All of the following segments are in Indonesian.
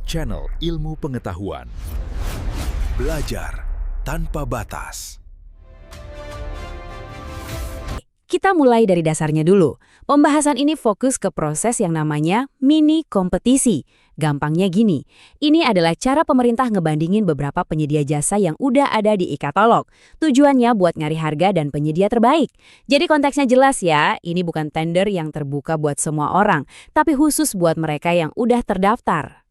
Channel Ilmu Pengetahuan. Belajar tanpa batas. Kita mulai dari dasarnya dulu. Pembahasan ini fokus ke proses yang namanya mini kompetisi. Gampangnya gini, ini adalah cara pemerintah ngebandingin beberapa penyedia jasa yang udah ada di e-katalog. Tujuannya buat nyari harga dan penyedia terbaik. Jadi konteksnya jelas ya, ini bukan tender yang terbuka buat semua orang, tapi khusus buat mereka yang udah terdaftar.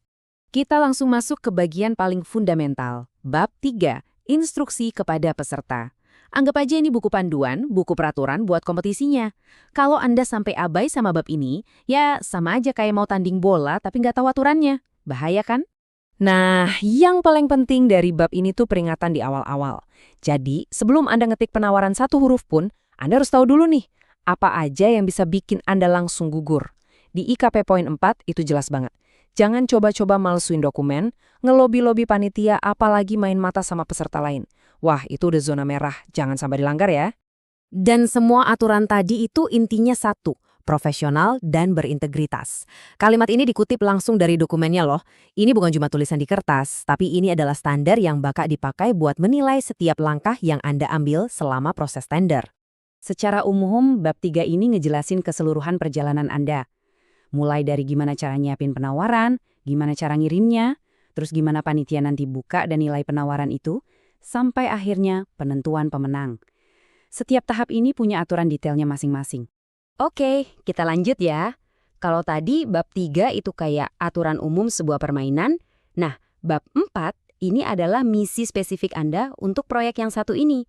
Kita langsung masuk ke bagian paling fundamental, bab 3, instruksi kepada peserta. Anggap aja ini buku panduan, buku peraturan buat kompetisinya. Kalau Anda sampai abai sama bab ini, ya sama aja kayak mau tanding bola tapi nggak tahu aturannya. Bahaya kan? Nah, yang paling penting dari bab ini tuh peringatan di awal-awal. Jadi, sebelum Anda ngetik penawaran satu huruf pun, Anda harus tahu dulu nih, apa aja yang bisa bikin Anda langsung gugur. Di IKP poin 4 itu jelas banget. Jangan coba-coba malsuin dokumen, ngelobi-lobi panitia, apalagi main mata sama peserta lain. Wah, itu udah zona merah, jangan sampai dilanggar ya. Dan semua aturan tadi itu intinya satu, profesional dan berintegritas. Kalimat ini dikutip langsung dari dokumennya loh. Ini bukan cuma tulisan di kertas, tapi ini adalah standar yang bakal dipakai buat menilai setiap langkah yang Anda ambil selama proses tender. Secara umum, bab 3 ini ngejelasin keseluruhan perjalanan Anda. Mulai dari gimana cara nyiapin penawaran, gimana cara ngirimnya, terus gimana panitia nanti buka dan nilai penawaran itu, sampai akhirnya penentuan pemenang. Setiap tahap ini punya aturan detailnya masing-masing. Oke, kita lanjut ya. Kalau tadi bab 3 itu kayak aturan umum sebuah permainan, nah bab 4 ini adalah misi spesifik Anda untuk proyek yang satu ini.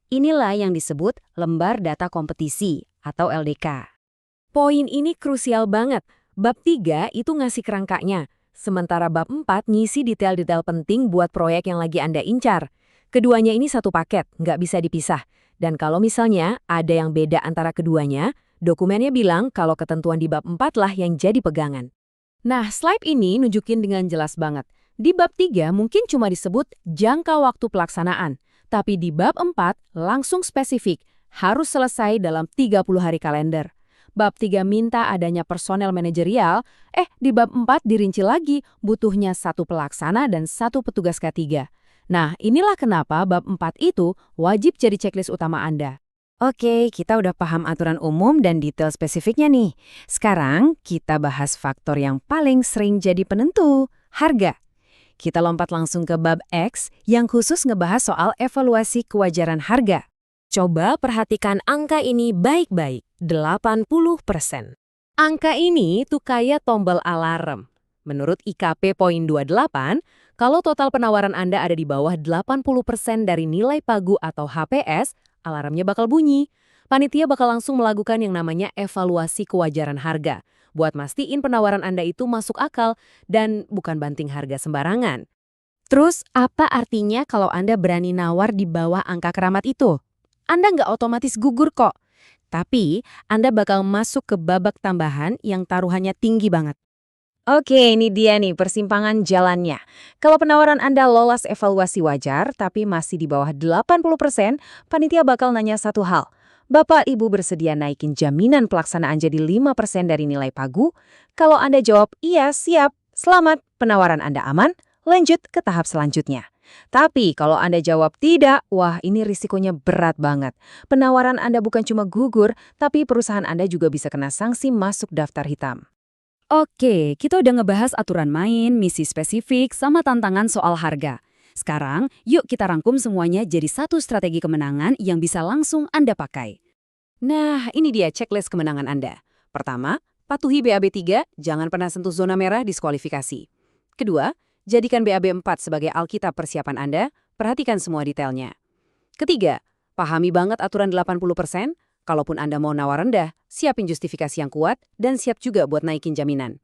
Inilah yang disebut lembar data kompetisi atau LDK. Poin ini krusial banget. Bab 3 itu ngasih kerangkanya, sementara bab 4 ngisi detail-detail penting buat proyek yang lagi Anda incar. Keduanya ini satu paket, nggak bisa dipisah. Dan kalau misalnya ada yang beda antara keduanya, dokumennya bilang kalau ketentuan di bab 4 lah yang jadi pegangan. Nah, slide ini nunjukin dengan jelas banget. Di bab 3 mungkin cuma disebut jangka waktu pelaksanaan, tapi di bab 4 langsung spesifik, harus selesai dalam 30 hari kalender. Bab 3 minta adanya personel manajerial, di bab 4 dirinci lagi butuhnya satu pelaksana dan satu petugas K3. Nah, inilah kenapa bab 4 itu wajib jadi checklist utama Anda. Oke, kita udah paham aturan umum dan detail spesifiknya nih. Sekarang kita bahas faktor yang paling sering jadi penentu, harga. Kita lompat langsung ke bab X yang khusus ngebahas soal evaluasi kewajaran harga. Coba perhatikan angka ini baik-baik, 80%. Angka ini tuh kayak tombol alarm. Menurut IKP poin 28, kalau total penawaran Anda ada di bawah 80% dari nilai pagu atau HPS, alarmnya bakal bunyi. Panitia bakal langsung melakukan yang namanya evaluasi kewajaran harga, buat mastiin penawaran Anda itu masuk akal dan bukan banting harga sembarangan. Terus, apa artinya kalau Anda berani nawar di bawah angka keramat itu? Anda nggak otomatis gugur kok. Tapi, Anda bakal masuk ke babak tambahan yang taruhannya tinggi banget. Oke, ini dia nih persimpangan jalannya. Kalau penawaran Anda lolos evaluasi wajar, tapi masih di bawah 80%, panitia bakal nanya satu hal. Bapak Ibu bersedia naikin jaminan pelaksanaan jadi 5% dari nilai pagu? Kalau Anda jawab, iya, siap, selamat, penawaran Anda aman, lanjut ke tahap selanjutnya. Tapi kalau Anda jawab tidak, wah ini risikonya berat banget. Penawaran Anda bukan cuma gugur, tapi perusahaan Anda juga bisa kena sanksi masuk daftar hitam. Oke, kita udah ngebahas aturan main, misi spesifik, sama tantangan soal harga. Sekarang, yuk kita rangkum semuanya jadi satu strategi kemenangan yang bisa langsung Anda pakai. Nah, ini dia checklist kemenangan Anda. Pertama, patuhi BAB 3, jangan pernah sentuh zona merah diskualifikasi. Kedua, jadikan BAB 4 sebagai alkitab persiapan Anda, perhatikan semua detailnya. Ketiga, pahami banget aturan 80%, kalaupun Anda mau nawar rendah, siapin justifikasi yang kuat, dan siap juga buat naikin jaminan.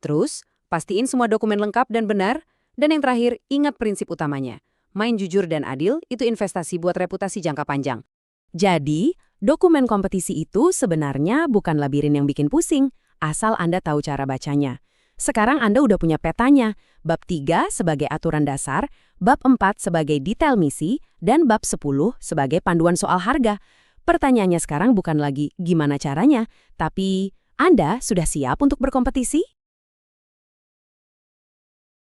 Terus, pastiin semua dokumen lengkap dan benar, dan yang terakhir, ingat prinsip utamanya. Main jujur dan adil, itu investasi buat reputasi jangka panjang. Jadi, dokumen kompetisi itu sebenarnya bukan labirin yang bikin pusing, asal Anda tahu cara bacanya. Sekarang Anda udah punya petanya, bab 3 sebagai aturan dasar, bab 4 sebagai detail misi, dan bab 10 sebagai panduan soal harga. Pertanyaannya sekarang bukan lagi gimana caranya, tapi Anda sudah siap untuk berkompetisi?